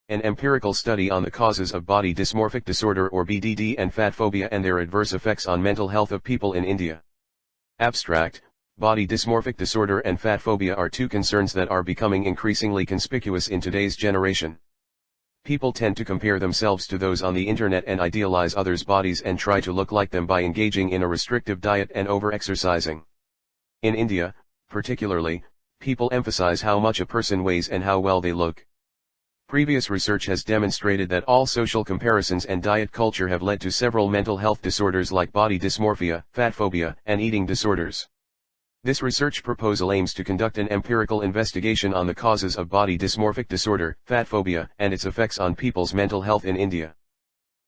An empirical study on the causes of body dysmorphic disorder or BDD and fat phobia and their adverse effects on mental health of people in India. Abstract: Body dysmorphic disorder and fat phobia are two concerns that are becoming increasingly conspicuous in today's generation. People tend to compare themselves to those on the internet and idealize others' bodies and try to look like them by engaging in a restrictive diet and overexercising. In India, particularly, people emphasize how much a person weighs and how well they look. Previous research has demonstrated that all social comparisons and diet culture have led to several mental health disorders like body dysmorphia, fat phobia, and eating disorders. This research proposal aims to conduct an empirical investigation on the causes of body dysmorphic disorder, fat phobia, and its effects on people's mental health in India.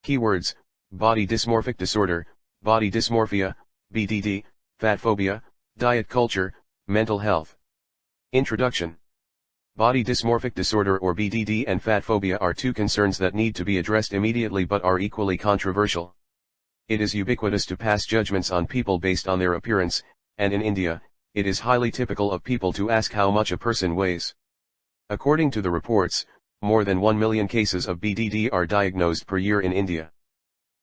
Keywords: body dysmorphic disorder, body dysmorphia, BDD, fat phobia, diet culture, mental health. Introduction. Body dysmorphic disorder or BDD and fat phobia are two concerns that need to be addressed immediately but are equally controversial. It is ubiquitous to pass judgments on people based on their appearance, and in India, it is highly typical of people to ask how much a person weighs. According to the reports, more than 1 million cases of BDD are diagnosed per year in India.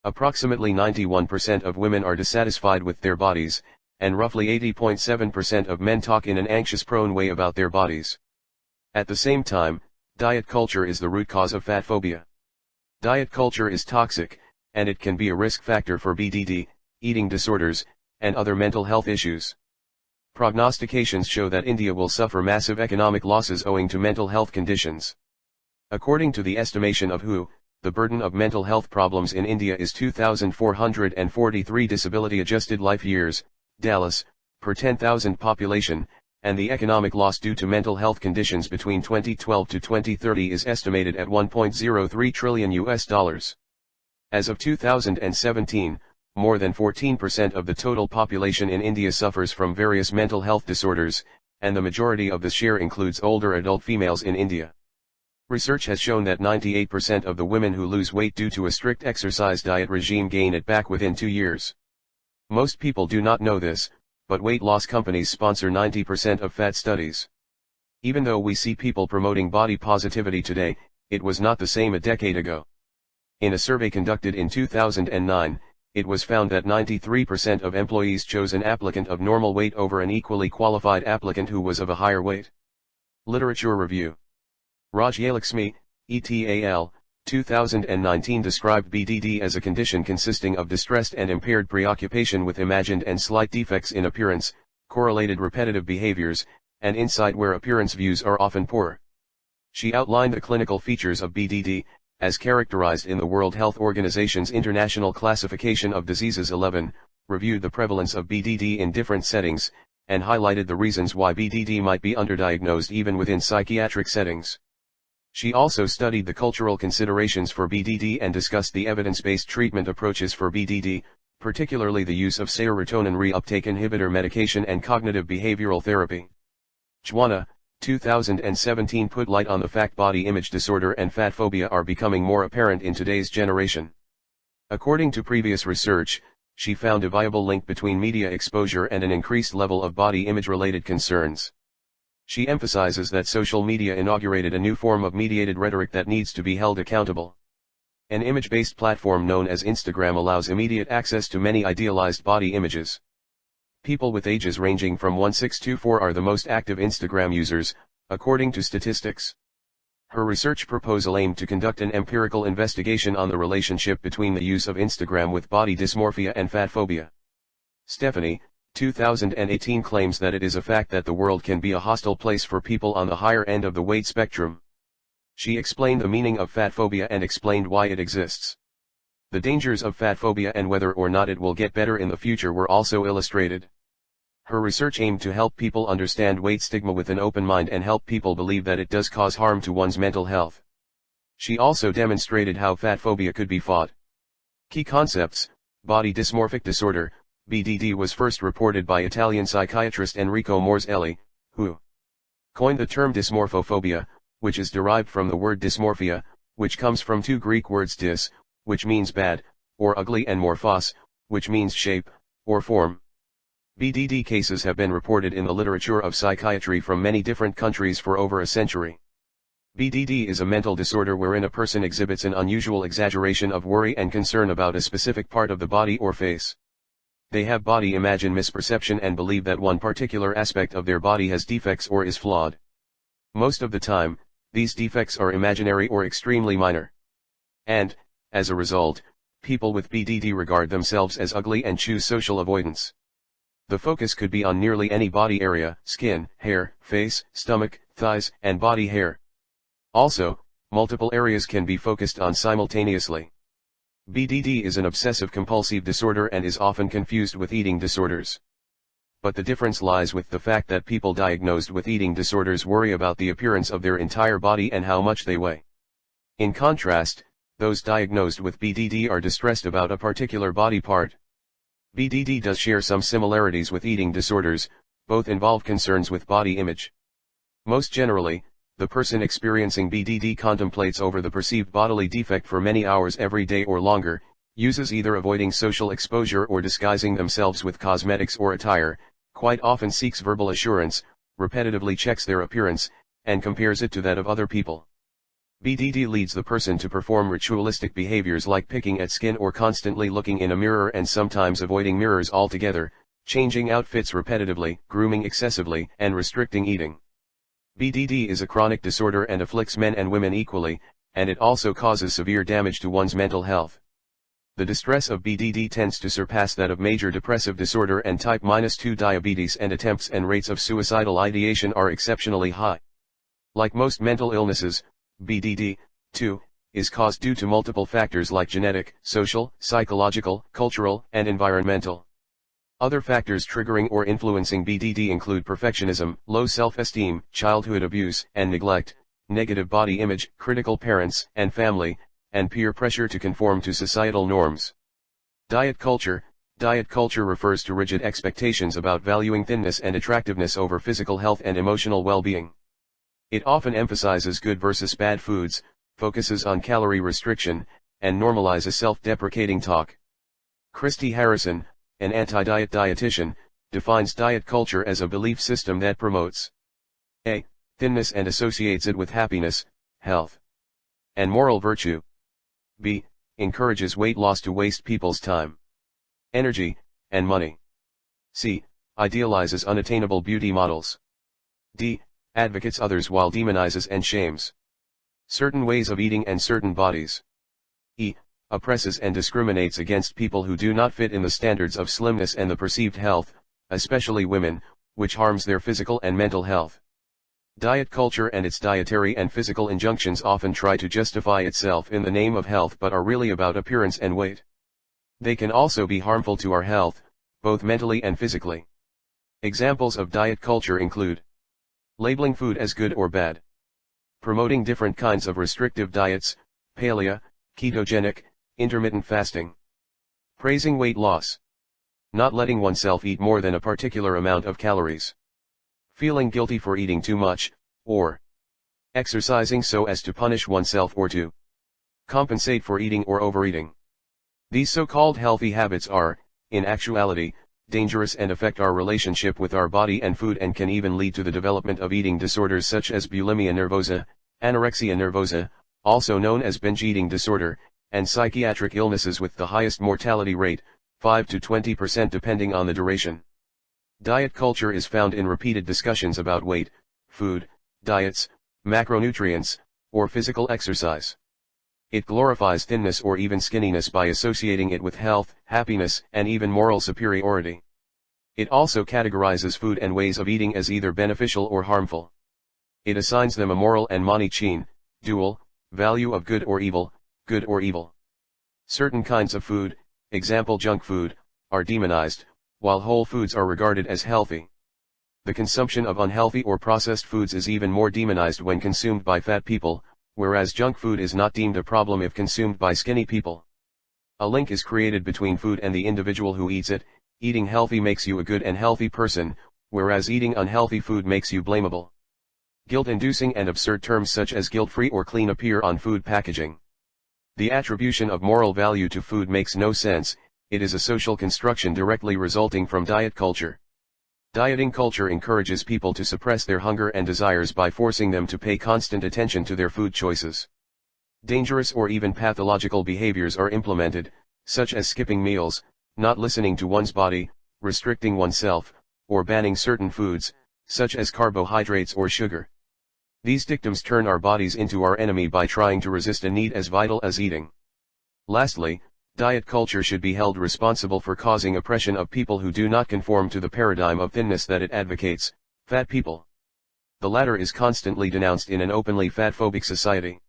Approximately 91% of women are dissatisfied with their bodies, and roughly 80.7% of men talk in an anxious-prone way about their bodies. At the same time, diet culture is the root cause of fat phobia. Diet culture is toxic, and it can be a risk factor for BDD, eating disorders, and other mental health issues. Prognostications show that India will suffer massive economic losses owing to mental health conditions. According to the estimation of WHO, the burden of mental health problems in India is 2,443 disability-adjusted life years, Dallas, per 10,000 population, and the economic loss due to mental health conditions between 2012 to 2030 is estimated at $1.03 trillion. As of 2017, more than 14% of the total population in India suffers from various mental health disorders, and the majority of the share includes older adult females in India. Research has shown that 98% of the women who lose weight due to a strict exercise diet regime gain it back within 2 years. Most people do not know this, but weight loss companies sponsor 90% of fat studies. Even though we see people promoting body positivity today, it was not the same a decade ago. In a survey conducted in 2009, it was found that 93% of employees chose an applicant of normal weight over an equally qualified applicant who was of a higher weight. Literature review. Rajyalakshmi, et.al., 2019 described BDD as a condition consisting of distressed and impaired preoccupation with imagined and slight defects in appearance, correlated repetitive behaviors, and insight where appearance views are often poor. She outlined the clinical features of BDD, as characterized in the World Health Organization's International Classification of Diseases 11, reviewed the prevalence of BDD in different settings, and highlighted the reasons why BDD might be underdiagnosed even within psychiatric settings. She also studied the cultural considerations for BDD and discussed the evidence-based treatment approaches for BDD, particularly the use of serotonin reuptake inhibitor medication and cognitive behavioral therapy. Chwana, 2017 put light on the fact body image disorder and fat phobia are becoming more apparent in today's generation. According to previous research, she found a viable link between media exposure and an increased level of body image-related concerns. She emphasizes that social media inaugurated a new form of mediated rhetoric that needs to be held accountable. An image-based platform known as Instagram allows immediate access to many idealized body images. People with ages ranging from 16 to 4 are the most active Instagram users, according to statistics. Her research proposal aimed to conduct an empirical investigation on the relationship between the use of Instagram with body dysmorphia and fat phobia. Stephanie, 2018 claims that it is a fact that the world can be a hostile place for people on the higher end of the weight spectrum. She explained the meaning of fat phobia and explained why it exists. The dangers of fat phobia and whether or not it will get better in the future were also illustrated. Her research aimed to help people understand weight stigma with an open mind and help people believe that it does cause harm to one's mental health. She also demonstrated how fat phobia could be fought. Key concepts: body dysmorphic disorder, BDD, was first reported by Italian psychiatrist Enrico Morselli, who coined the term dysmorphophobia, which is derived from the word dysmorphia, which comes from two Greek words dys, which means bad, or ugly, and morphos, which means shape, or form. BDD cases have been reported in the literature of psychiatry from many different countries for over a century. BDD is a mental disorder wherein a person exhibits an unusual exaggeration of worry and concern about a specific part of the body or face. They have body image misperception and believe that one particular aspect of their body has defects or is flawed. Most of the time, these defects are imaginary or extremely minor. And, as a result, people with BDD regard themselves as ugly and choose social avoidance. The focus could be on nearly any body area: skin, hair, face, stomach, thighs, and body hair. Also, multiple areas can be focused on simultaneously. BDD is an obsessive-compulsive disorder and is often confused with eating disorders. But the difference lies with the fact that people diagnosed with eating disorders worry about the appearance of their entire body and how much they weigh. In contrast, those diagnosed with BDD are distressed about a particular body part. BDD does share some similarities with eating disorders, both involve concerns with body image. Most generally, the person experiencing BDD contemplates over the perceived bodily defect for many hours every day or longer, uses either avoiding social exposure or disguising themselves with cosmetics or attire, quite often seeks verbal assurance, repetitively checks their appearance, and compares it to that of other people. BDD leads the person to perform ritualistic behaviors like picking at skin or constantly looking in a mirror and sometimes avoiding mirrors altogether, changing outfits repetitively, grooming excessively, and restricting eating. BDD is a chronic disorder and afflicts men and women equally, and it also causes severe damage to one's mental health. The distress of BDD tends to surpass that of major depressive disorder and type 2 diabetes, and attempts and rates of suicidal ideation are exceptionally high. Like most mental illnesses, BDD, too, is caused due to multiple factors like genetic, social, psychological, cultural, and environmental. Other factors triggering or influencing BDD include perfectionism, low self-esteem, childhood abuse and neglect, negative body image, critical parents and family, and peer pressure to conform to societal norms. Diet culture. Diet culture refers to rigid expectations about valuing thinness and attractiveness over physical health and emotional well-being. It often emphasizes good versus bad foods, focuses on calorie restriction, and normalizes self-deprecating talk. Christy Harrison, an anti-diet dietitian, defines diet culture as a belief system that promotes a. thinness and associates it with happiness, health, and moral virtue. B. encourages weight loss to waste people's time, energy, and money. C. idealizes unattainable beauty models. D. advocates others while demonizes and shames certain ways of eating and certain bodies. E. oppresses and discriminates against people who do not fit in the standards of slimness and the perceived health, especially women, which harms their physical and mental health. Diet culture and its dietary and physical injunctions often try to justify itself in the name of health but are really about appearance and weight. They can also be harmful to our health, both mentally and physically. Examples of diet culture include labeling food as good or bad, promoting different kinds of restrictive diets, paleo, ketogenic, intermittent fasting, praising weight loss, not letting oneself eat more than a particular amount of calories, feeling guilty for eating too much, or exercising so as to punish oneself or to compensate for eating or overeating. These so-called healthy habits are, in actuality, dangerous and affect our relationship with our body and food and can even lead to the development of eating disorders such as bulimia nervosa, anorexia nervosa, also known as binge eating disorder, and psychiatric illnesses with the highest mortality rate, 5 to 20% depending on the duration. Diet culture is found in repeated discussions about weight, food, diets, macronutrients, or physical exercise. It glorifies thinness or even skinniness by associating it with health, happiness, and even moral superiority. It also categorizes food and ways of eating as either beneficial or harmful. It assigns them a moral and manichean, dual, value of good or evil. Certain kinds of food, example junk food, are demonized, while whole foods are regarded as healthy. The consumption of unhealthy or processed foods is even more demonized when consumed by fat people, whereas junk food is not deemed a problem if consumed by skinny people. A link is created between food and the individual who eats it. Eating healthy makes you a good and healthy person, whereas eating unhealthy food makes you blamable. Guilt-inducing and absurd terms such as guilt-free or clean appear on food packaging. The attribution of moral value to food makes no sense. It is a social construction directly resulting from diet culture. Dieting culture encourages people to suppress their hunger and desires by forcing them to pay constant attention to their food choices. Dangerous or even pathological behaviors are implemented, such as skipping meals, not listening to one's body, restricting oneself, or banning certain foods, such as carbohydrates or sugar. These dictums turn our bodies into our enemy by trying to resist a need as vital as eating. Lastly, diet culture should be held responsible for causing oppression of people who do not conform to the paradigm of thinness that it advocates, fat people. The latter is constantly denounced in an openly fat-phobic society.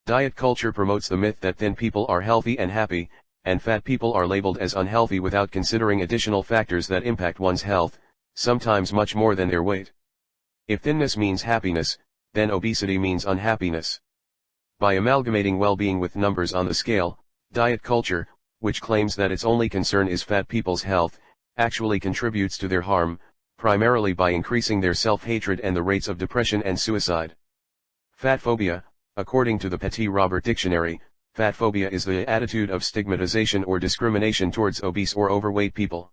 Diet culture promotes the myth that thin people are healthy and happy, and fat people are labeled as unhealthy without considering additional factors that impact one's health, sometimes much more than their weight. If thinness means happiness, then obesity means unhappiness. By amalgamating well-being with numbers on the scale, diet culture, which claims that its only concern is fat people's health, actually contributes to their harm, primarily by increasing their self-hatred and the rates of depression and suicide. Fat phobia, according to the Petit Robert Dictionary, fat phobia is the attitude of stigmatization or discrimination towards obese or overweight people.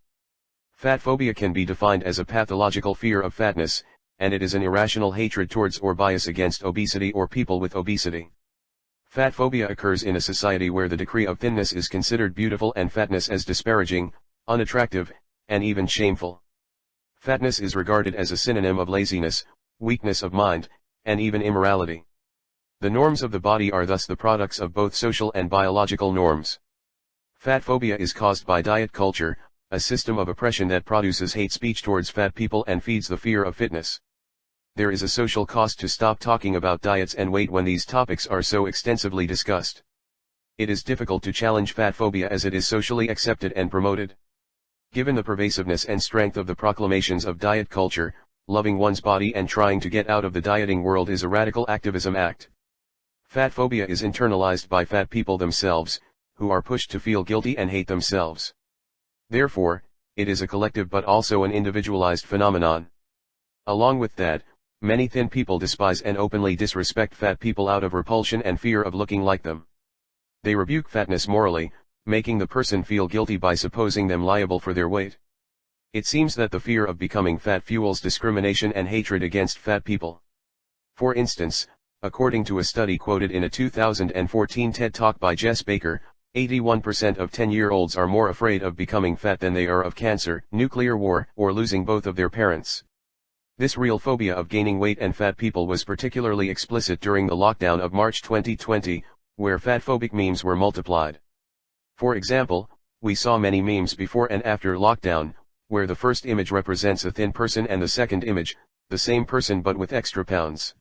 Fat phobia can be defined as a pathological fear of fatness, and it is an irrational hatred towards or bias against obesity or people with obesity. Fat phobia occurs in a society where the degree of thinness is considered beautiful and fatness as disparaging, unattractive, and even shameful. Fatness is regarded as a synonym of laziness, weakness of mind, and even immorality. The norms of the body are thus the products of both social and biological norms. Fat phobia is caused by diet culture, a system of oppression that produces hate speech towards fat people and feeds the fear of fitness. There is a social cost to stop talking about diets and weight when these topics are so extensively discussed. It is difficult to challenge fat phobia as it is socially accepted and promoted. Given the pervasiveness and strength of the proclamations of diet culture, loving one's body and trying to get out of the dieting world is a radical activism act. Fat phobia is internalized by fat people themselves, who are pushed to feel guilty and hate themselves. Therefore, it is a collective but also an individualized phenomenon. Along with that, many thin people despise and openly disrespect fat people out of repulsion and fear of looking like them. They rebuke fatness morally, making the person feel guilty by supposing them liable for their weight. It seems that the fear of becoming fat fuels discrimination and hatred against fat people. For instance, according to a study quoted in a 2014 TED Talk by Jess Baker, 81% of 10-year-olds are more afraid of becoming fat than they are of cancer, nuclear war, or losing both of their parents. This real phobia of gaining weight and fat people was particularly explicit during the lockdown of March 2020, where fat-phobic memes were multiplied. For example, we saw many memes before and after lockdown, where the first image represents a thin person and the second image, the same person but with extra pounds.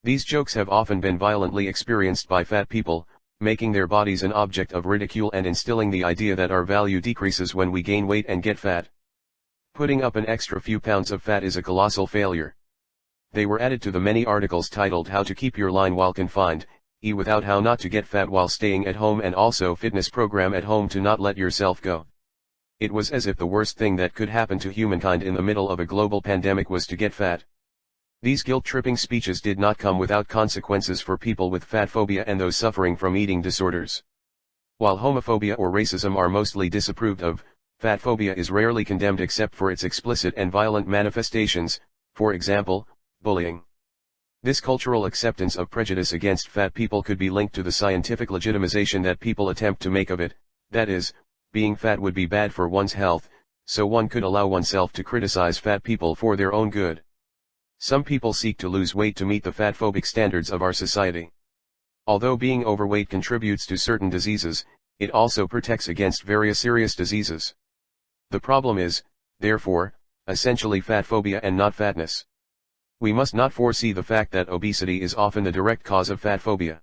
These jokes have often been violently experienced by fat people, making their bodies an object of ridicule and instilling the idea that our value decreases when we gain weight and get fat. Putting up an extra few pounds of fat is a colossal failure. They were added to the many articles titled How to Keep Your Line While Confined, Without How Not to Get Fat While Staying at Home, and also Fitness Program at Home to Not Let Yourself Go. It was as if the worst thing that could happen to humankind in the middle of a global pandemic was to get fat. These guilt-tripping speeches did not come without consequences for people with fat phobia and those suffering from eating disorders. While homophobia or racism are mostly disapproved of, fat phobia is rarely condemned except for its explicit and violent manifestations, for example, bullying. This cultural acceptance of prejudice against fat people could be linked to the scientific legitimization that people attempt to make of it, that is, being fat would be bad for one's health, so one could allow oneself to criticize fat people for their own good. Some people seek to lose weight to meet the fat-phobic standards of our society. Although being overweight contributes to certain diseases, it also protects against various serious diseases. The problem is, therefore, essentially fat phobia and not fatness. We must not foresee the fact that obesity is often the direct cause of fat phobia.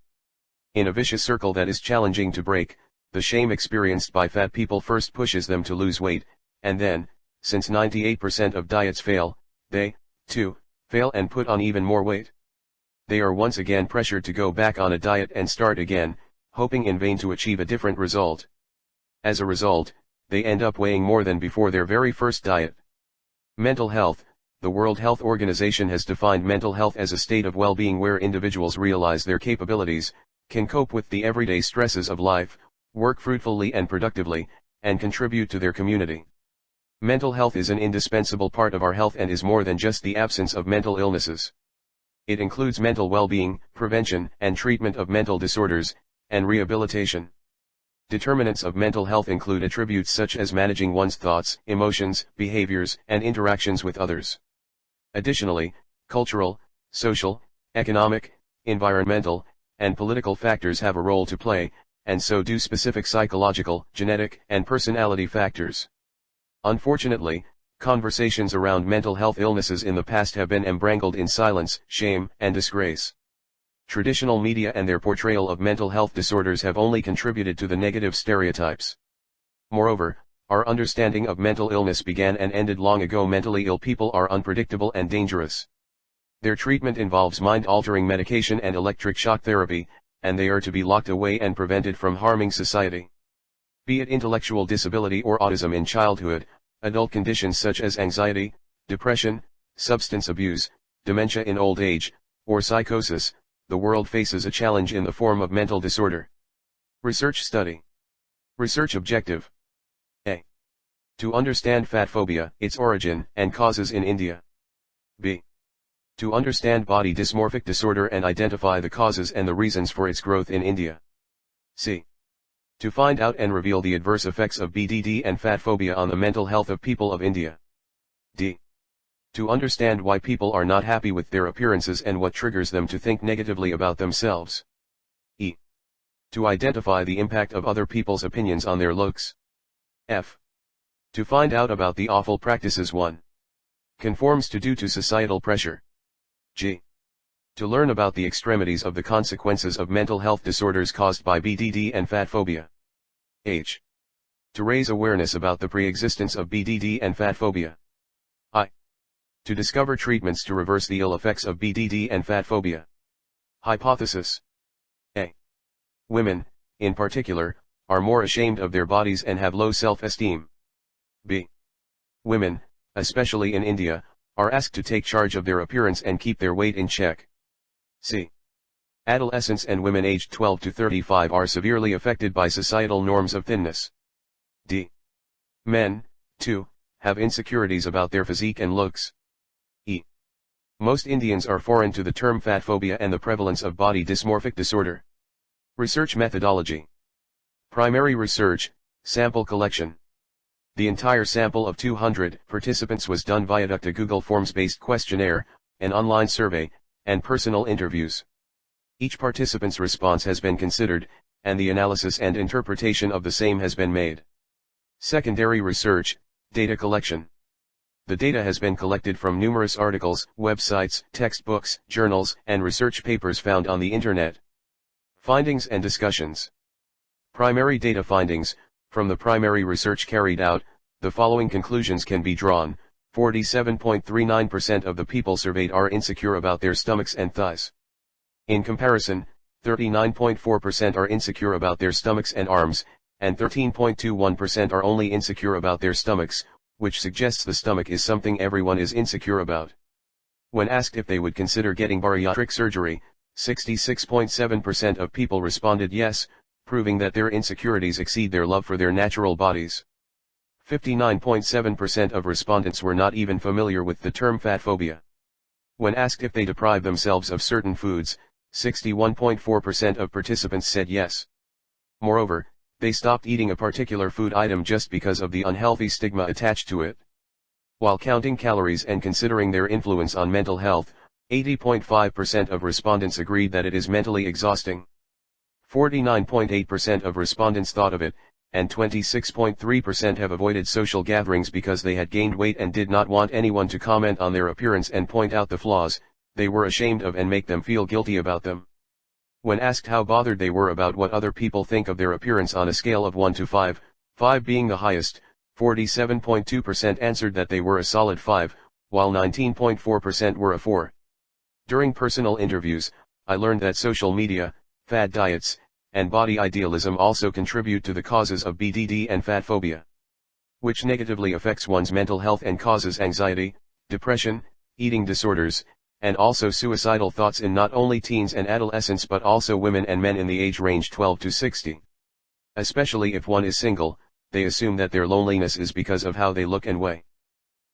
In a vicious circle that is challenging to break, the shame experienced by fat people first pushes them to lose weight, and then, since 98% of diets fail, they, too, fail and put on even more weight. They are once again pressured to go back on a diet and start again, hoping in vain to achieve a different result. As a result, they end up weighing more than before their very first diet. Mental health. The World Health Organization has defined mental health as a state of well-being where individuals realize their capabilities, can cope with the everyday stresses of life, work fruitfully and productively, and contribute to their community. Mental health is an indispensable part of our health and is more than just the absence of mental illnesses. It includes mental well-being, prevention and treatment of mental disorders, and rehabilitation. Determinants of mental health include attributes such as managing one's thoughts, emotions, behaviors, and interactions with others. Additionally, cultural, social, economic, environmental, and political factors have a role to play, and so do specific psychological, genetic, and personality factors. Unfortunately, conversations around mental health illnesses in the past have been embrangled in silence, shame, and disgrace. Traditional media and their portrayal of mental health disorders have only contributed to the negative stereotypes. Moreover, our understanding of mental illness began and ended long ago. Mentally ill people are unpredictable and dangerous. Their treatment involves mind-altering medication and electric shock therapy, and they are to be locked away and prevented from harming society. Be it intellectual disability or autism in childhood, adult conditions such as anxiety, depression, substance abuse, dementia in old age, or psychosis, the world faces a challenge in the form of mental disorder. Research study. Research objective. A. To understand fat phobia, its origin and causes in India. B. To understand body dysmorphic disorder and identify the causes and the reasons for its growth in India. C. To find out and reveal the adverse effects of BDD and fat phobia on the mental health of people of India. D. To understand why people are not happy with their appearances and what triggers them to think negatively about themselves. E. To identify the impact of other people's opinions on their looks. F. To find out about the awful practices one conforms to due to societal pressure. G. To learn about the extremities of the consequences of mental health disorders caused by BDD and fat phobia. H. To raise awareness about the pre-existence of BDD and fat phobia. I. To discover treatments to reverse the ill effects of BDD and fat phobia. Hypothesis. A. Women, in particular, are more ashamed of their bodies and have low self-esteem. B. Women, especially in India, are asked to take charge of their appearance and keep their weight in check. C. Adolescents and women aged 12 to 35 are severely affected by societal norms of thinness. D. Men, too, have insecurities about their physique and looks. E. Most Indians are foreign to the term fat phobia and the prevalence of body dysmorphic disorder. Research methodology. Primary research, sample collection. The entire sample of 200 participants was done via a Google Forms-based questionnaire, an online survey, and personal interviews. Each participant's response has been considered, and the analysis and interpretation of the same has been made. Secondary research, data collection. The data has been collected from numerous articles, websites, textbooks, journals, and research papers found on the Internet. Findings and discussions. Primary data findings. From the primary research carried out, the following conclusions can be drawn. 47.39% of the people surveyed are insecure about their stomachs and thighs. In comparison, 39.4% are insecure about their stomachs and arms, and 13.21% are only insecure about their stomachs, which suggests the stomach is something everyone is insecure about. When asked if they would consider getting bariatric surgery, 66.7% of people responded yes, proving that their insecurities exceed their love for their natural bodies. 59.7% of respondents were not even familiar with the term fat phobia. When asked if they deprive themselves of certain foods, 61.4% of participants said yes. Moreover, they stopped eating a particular food item just because of the unhealthy stigma attached to it. While counting calories and considering their influence on mental health, 80.5% of respondents agreed that it is mentally exhausting. 49.8% of respondents thought of it, and 26.3% have avoided social gatherings because they had gained weight and did not want anyone to comment on their appearance and point out the flaws they were ashamed of and make them feel guilty about them. When asked how bothered they were about what other people think of their appearance on a scale of 1 to 5, 5 being the highest, 47.2% answered that they were a solid 5, while 19.4% were a 4. During personal interviews, I learned that social media, fad diets, and body idealism also contribute to the causes of BDD and fat phobia, which negatively affects one's mental health and causes anxiety, depression, eating disorders, and also suicidal thoughts in not only teens and adolescents but also women and men in the age range 12 to 60. Especially if one is single, they assume that their loneliness is because of how they look and weigh.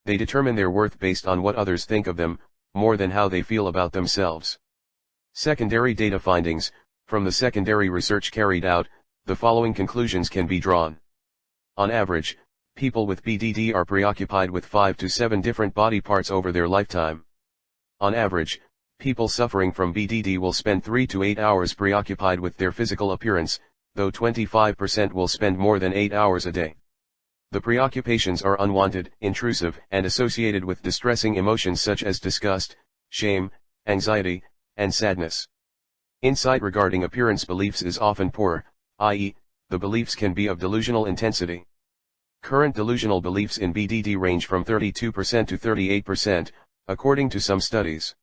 They determine their worth based on what others think of them, more than how they feel about themselves. Secondary data findings. From the secondary research carried out, the following conclusions can be drawn. On average, people with BDD are preoccupied with 5 to 7 different body parts over their lifetime. On average, people suffering from BDD will spend 3 to 8 hours preoccupied with their physical appearance, though 25% will spend more than 8 hours a day. The preoccupations are unwanted, intrusive, and associated with distressing emotions such as disgust, shame, anxiety, and sadness. Insight regarding appearance beliefs is often poor, i.e., the beliefs can be of delusional intensity. Current delusional beliefs in BDD range from 32% to 38%, according to some studies.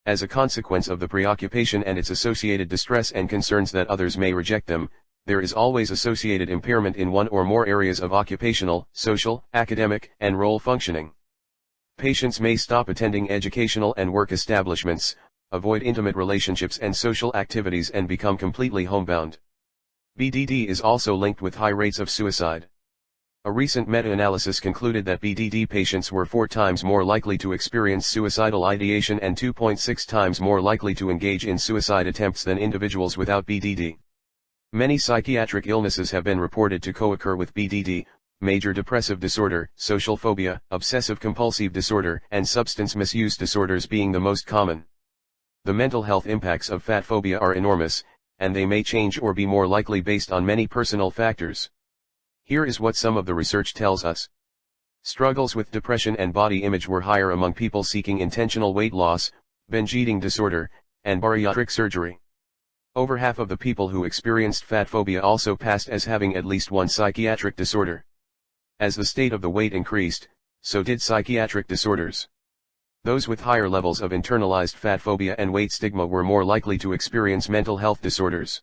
As a consequence of the preoccupation and its associated distress and concerns that others may reject them, there is always associated impairment in one or more areas of occupational, social, academic, and role functioning. Patients may stop attending educational and work establishments, avoid intimate relationships and social activities, and become completely homebound. BDD is also linked with high rates of suicide. A recent meta-analysis concluded that BDD patients were 4 times more likely to experience suicidal ideation and 2.6 times more likely to engage in suicide attempts than individuals without BDD. Many psychiatric illnesses have been reported to co-occur with BDD, major depressive disorder, social phobia, obsessive-compulsive disorder, and substance misuse disorders being the most common. The mental health impacts of fat phobia are enormous, and they may change or be more likely based on many personal factors. Here is what some of the research tells us. Struggles with depression and body image were higher among people seeking intentional weight loss, binge eating disorder, and bariatric surgery. Over half of the people who experienced fat phobia also passed as having at least one psychiatric disorder. As the state of the weight increased, so did psychiatric disorders. Those with higher levels of internalized fat phobia and weight stigma were more likely to experience mental health disorders.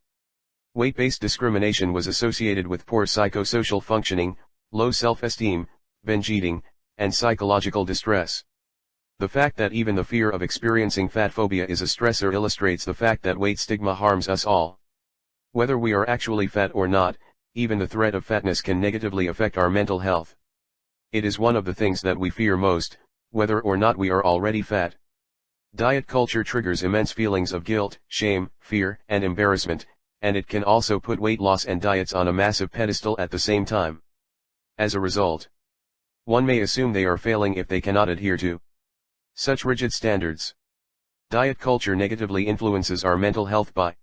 Weight-based discrimination was associated with poor psychosocial functioning, low self-esteem, binge eating, and psychological distress. The fact that even the fear of experiencing fat phobia is a stressor illustrates the fact that weight stigma harms us all. Whether we are actually fat or not, even the threat of fatness can negatively affect our mental health. It is one of the things that we fear most, whether or not we are already fat. Diet culture triggers immense feelings of guilt, shame, fear, and embarrassment, and it can also put weight loss and diets on a massive pedestal at the same time. As a result, one may assume they are failing if they cannot adhere to such rigid standards. Diet culture negatively influences our mental health by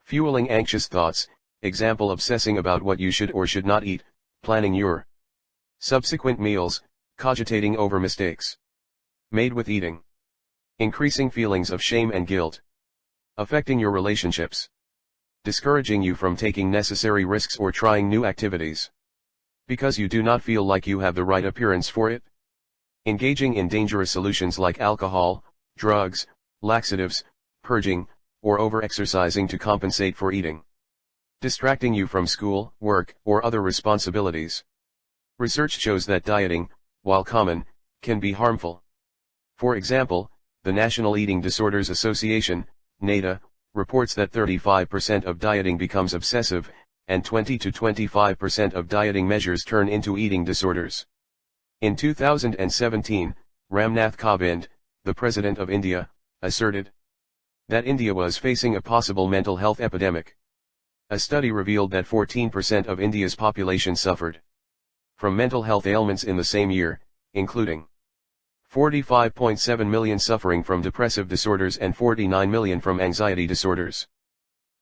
fueling anxious thoughts, example obsessing about what you should or should not eat, planning your subsequent meals, cogitating over mistakes made with eating, increasing feelings of shame and guilt, affecting your relationships, discouraging you from taking necessary risks or trying new activities, because you do not feel like you have the right appearance for it. Engaging in dangerous solutions like alcohol, drugs, laxatives, purging, or overexercising to compensate for eating. Distracting you from school, work, or other responsibilities. Research shows that dieting, while common, can be harmful. For example, the National Eating Disorders Association, NEDA, reports that 35% of dieting becomes obsessive, and 20 to 25% of dieting measures turn into eating disorders. In 2017, Ramnath Kovind, the President of India, asserted that India was facing a possible mental health epidemic. A study revealed that 14% of India's population suffered from mental health ailments in the same year, including 45.7 million suffering from depressive disorders and 49 million from anxiety disorders.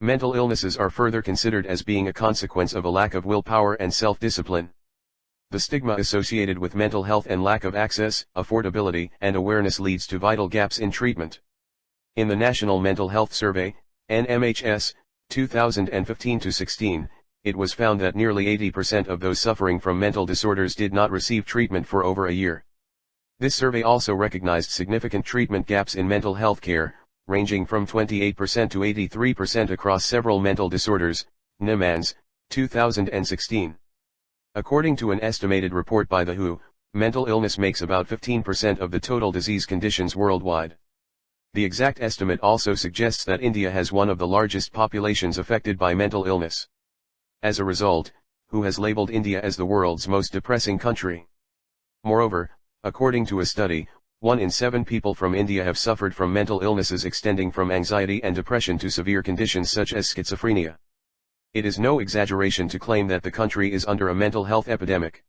Mental illnesses are further considered as being a consequence of a lack of willpower and self-discipline. The stigma associated with mental health and lack of access, affordability, and awareness leads to vital gaps in treatment. In the National Mental Health Survey, NMHS, 2015-16, it was found that nearly 80% of those suffering from mental disorders did not receive treatment for over a year. This survey also recognized significant treatment gaps in mental health care, ranging from 28% to 83% across several mental disorders, NIMANS, 2016. According to an estimated report by the WHO, mental illness makes about 15% of the total disease conditions worldwide. The exact estimate also suggests that India has one of the largest populations affected by mental illness. As a result, who has labeled India as the world's most depressing country. Moreover, according to a study, 1 in 7 people from India have suffered from mental illnesses extending from anxiety and depression to severe conditions such as schizophrenia. It is no exaggeration to claim that the country is under a mental health epidemic.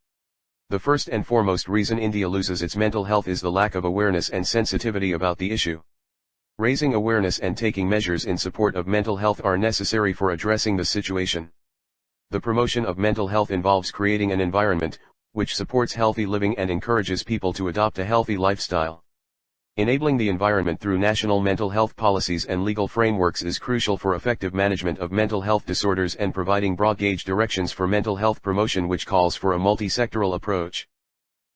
The first and foremost reason India loses its mental health is the lack of awareness and sensitivity about the issue. Raising awareness and taking measures in support of mental health are necessary for addressing the situation. The promotion of mental health involves creating an environment which supports healthy living and encourages people to adopt a healthy lifestyle. Enabling the environment through national mental health policies and legal frameworks is crucial for effective management of mental health disorders and providing broad-gauge directions for mental health promotion, which calls for a multi-sectoral approach.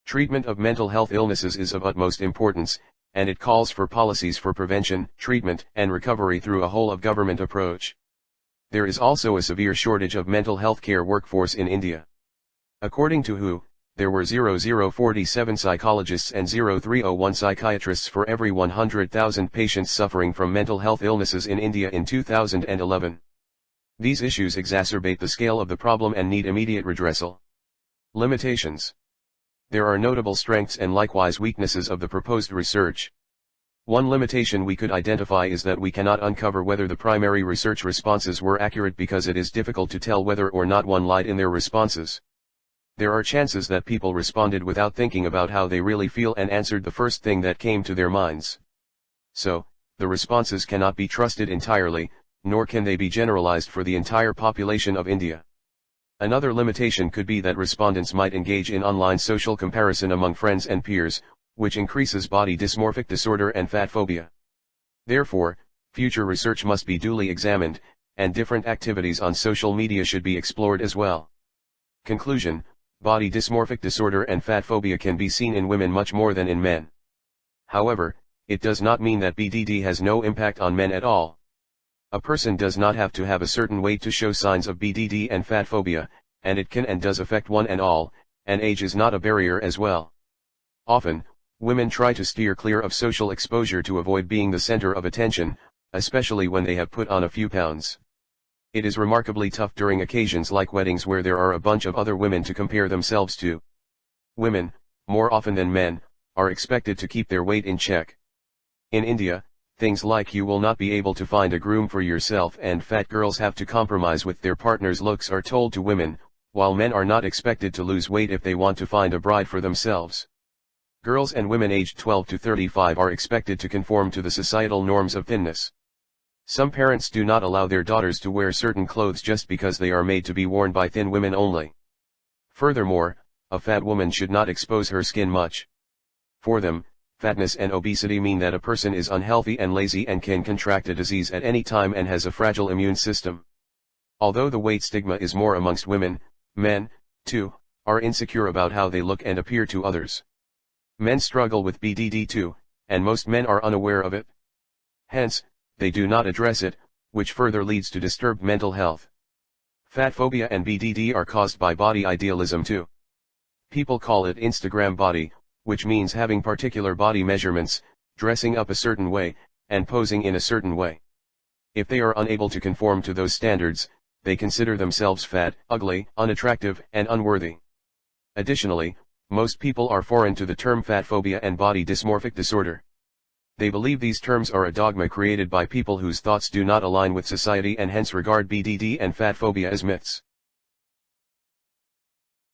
Treatment of mental health illnesses is of utmost importance, and it calls for policies for prevention, treatment, and recovery through a whole-of-government approach. There is also a severe shortage of mental health care workforce in India. According to WHO, there were 0,047 psychologists and 0,301 psychiatrists for every 100,000 patients suffering from mental health illnesses in India in 2011. These issues exacerbate the scale of the problem and need immediate redressal. Limitations. There are notable strengths and likewise weaknesses of the proposed research. One limitation we could identify is that we cannot uncover whether the primary research responses were accurate because it is difficult to tell whether or not one lied in their responses. There are chances that people responded without thinking about how they really feel and answered the first thing that came to their minds. So, the responses cannot be trusted entirely, nor can they be generalized for the entire population of India. Another limitation could be that respondents might engage in online social comparison among friends and peers, which increases body dysmorphic disorder and fat phobia. Therefore, future research must be duly examined, and different activities on social media should be explored as well. Conclusion: body dysmorphic disorder and fat phobia can be seen in women much more than in men. However, it does not mean that BDD has no impact on men at all. A person does not have to have a certain weight to show signs of BDD and fat phobia, and it can and does affect one and all, and age is not a barrier as well. Often, women try to steer clear of social exposure to avoid being the center of attention, especially when they have put on a few pounds. It is remarkably tough during occasions like weddings where there are a bunch of other women to compare themselves to. Women, more often than men, are expected to keep their weight in check. In India, things like you will not be able to find a groom for yourself and fat girls have to compromise with their partner's looks are told to women, while men are not expected to lose weight if they want to find a bride for themselves. Girls and women aged 12 to 35 are expected to conform to the societal norms of thinness. Some parents do not allow their daughters to wear certain clothes just because they are made to be worn by thin women only. Furthermore, a fat woman should not expose her skin much. For them, fatness and obesity mean that a person is unhealthy and lazy and can contract a disease at any time and has a fragile immune system. Although the weight stigma is more amongst women, men, too, are insecure about how they look and appear to others. Men struggle with BDD too, and most men are unaware of it. Hence, they do not address it, which further leads to disturbed mental health. Fat phobia and BDD are caused by body idealism too. People call it Instagram body, which means having particular body measurements, dressing up a certain way, and posing in a certain way. If they are unable to conform to those standards, they consider themselves fat, ugly, unattractive, and unworthy. Additionally, most people are foreign to the term fat phobia and body dysmorphic disorder. They believe these terms are a dogma created by people whose thoughts do not align with society and hence regard BDD and fat phobia as myths.